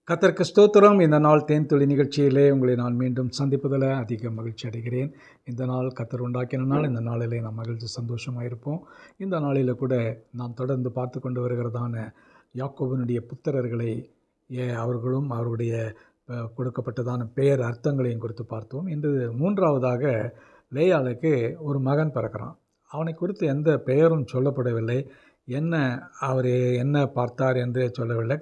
கர்த்தருக்கு ஸ்தோத்திரம். இந்த நாள் தேன்துளி நிகழ்ச்சியிலே உங்களை நான் மீண்டும் சந்திப்பதில் அதிக மகிழ்ச்சி அடைகிறேன். இந்த நாள் கர்த்தர் உண்டாக்கின நாள். இந்த நாளிலே நாம் மகிழ்ச்சி சந்தோஷமாக இருப்போம். இந்த நாளில் கூட நாம் தொடர்ந்து பார்த்து கொண்டு வருகிறதான யாக்கோபினுடைய புத்திரர்களை அவர்களும் அவருடைய கொடுக்கப்பட்டதான பெயர் அர்த்தங்களையும் குறித்து பார்த்தோம். இன்று மூன்றாவதாக லேயாளுக்கு ஒரு மகன் பிறக்கிறான். அவனை குறித்து எந்த பெயரும் சொல்லப்படவில்லை. அவர் என்ன பார்த்தார் என்று சொல்லவில்லை.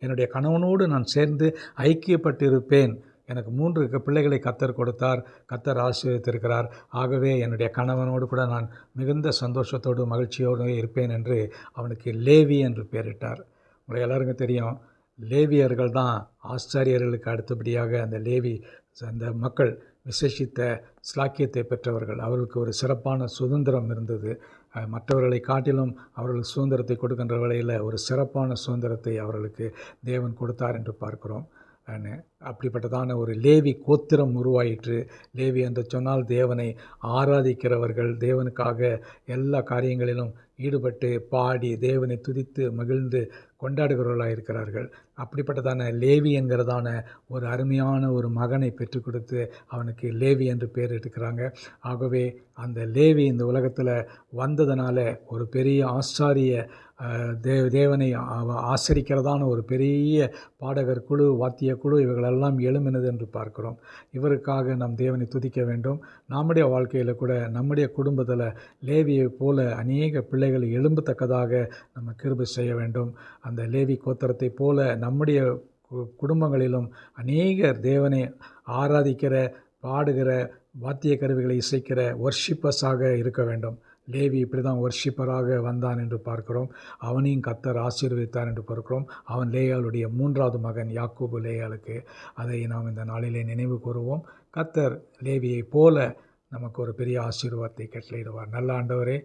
என்னுடைய கணவனோடு நான் சேர்ந்து ஐக்கியப்பட்டிருப்பேன். எனக்கு 3 பிள்ளைகளை கர்த்தர் கொடுத்தார், கர்த்தர் ஆசீர்வதித்திருக்கிறார். ஆகவே என்னுடைய கணவனோடு கூட நான் மிகுந்த சந்தோஷத்தோடு மகிழ்ச்சியோடு இருப்பேன் என்று அவனுக்கு லேவி என்று பெயரிட்டார். உங்களுக்கு எல்லாருக்கும் தெரியும், லேவியர்கள் தான் ஆசாரியர்களுக்கு அடுத்தபடியாக அந்த மக்கள் விசேஷித்த ஸ்லாக்கியத்தை பெற்றவர்கள். அவர்களுக்கு ஒரு சிறப்பான சுதந்திரம் இருந்தது. மற்றவர்களை காட்டிலும் அவர்களுக்கு சுதந்திரத்தை கொடுக்கின்ற வேளையில் ஒரு சிறப்பான சுதந்திரத்தை அவர்களுக்கு தேவன் கொடுத்தார் என்று பார்க்கிறோம். அப்படிப்பட்டதான ஒரு லேவி கோத்திரம் உருவாயிற்று. லேவி என்று சொன்னால் தேவனை ஆராதிக்கிறவர்கள், தேவனுக்காக எல்லா காரியங்களிலும் ஈடுபட்டு பாடி தேவனை துதித்து மகிழ்ந்து கொண்டாடுகிறவர்களாக இருக்கிறார்கள். அப்படிப்பட்டதான லேவி என்கிறதான ஒரு அருமையான ஒரு மகனை பெற்றுக் கொடுத்து அவனுக்கு லேவி என்று பெயர் எடுக்கிறாங்க. ஆகவே அந்த லேவி இந்த உலகத்தில் வந்ததுனால ஒரு பெரிய ஆசாரிய தேவனை ஆசரிக்கிறதான ஒரு பெரிய பாடகர் குழு, வாத்திய குழு இவர்களெல்லாம் எழும்பினது என்று பார்க்கிறோம். இவருக்காக நாம் தேவனை துதிக்க வேண்டும். நம்முடைய வாழ்க்கையில் கூட நம்முடைய குடும்பத்தில் லேவியை போல அநேக பிள்ளைகள் எழும்பத்தக்கதாக நம்ம கிருபை செய்ய வேண்டும். அந்த லேவி கோத்திரத்தை போல நம்முடைய குடும்பங்களிலும் அநேகர் தேவனை ஆராதிக்கிற, பாடுகிற, வாத்திய கருவிகளை இசைக்கிற வர்ஷிப்பர்ஸாக இருக்க வேண்டும். லேவி இப்படி தான் வர்ஷிப்பராக வந்தான் என்று பார்க்கிறோம். அவனையும் கர்த்தர் ஆசீர்வதித்தார் என்று பார்க்கிறோம். அவன் லேயாளுடைய 3வது மகன் யாக்கோபு லேயாளுக்கு. அதை நாம் இந்த நாளிலே நினைவு கூறுவோம். கர்த்தர் லேவியை போல நமக்கு ஒரு பெரிய ஆசீர்வாதத்தை கட்டளையிடுவார். நல்ல ஆண்டவரே,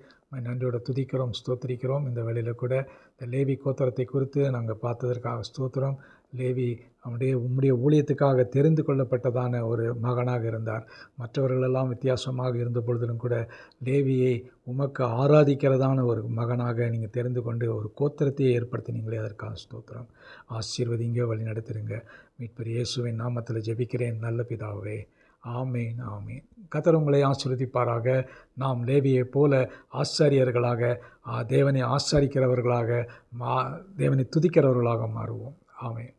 நன்றியோட துதிக்கிறோம், ஸ்தோத்திரிக்கிறோம். இந்த வேளையில் கூட இந்த லேவி கோத்திரத்தை குறித்து நாங்கள் பார்த்ததற்காக ஸ்தோத்திரம். லேவி உம்முடைய ஊழியத்துக்காக தெரிந்து கொள்ளப்பட்டதான ஒரு மகனாக இருந்தார். மற்றவர்களெல்லாம் வித்தியாசமாக இருந்த பொழுதிலும் கூட லேவியை உமக்கு ஆராதிக்கிறதான ஒரு மகனாக நீங்கள் தெரிந்து கொண்டு ஒரு கோத்திரத்தையே ஏற்படுத்தினீங்களே, அதற்காக ஸ்தோத்திரம். ஆசீர்வதிங்க, வழி நடத்துருங்க. மீட்பர் இயேசுவின் நாமத்தில் ஜெபிக்கிறேன் நல்ல பிதாவே, ஆமேன் ஆமேன். கர்த்தர் உங்களை ஆசீர்வதிப்பாராக. நாம் லேவியைப் போல ஆசாரியர்களாக, தேவனை ஆசாரிக்கிறவர்களாக, தேவனை துதிக்கிறவர்களாக மாறுவோம். ஆமேன்.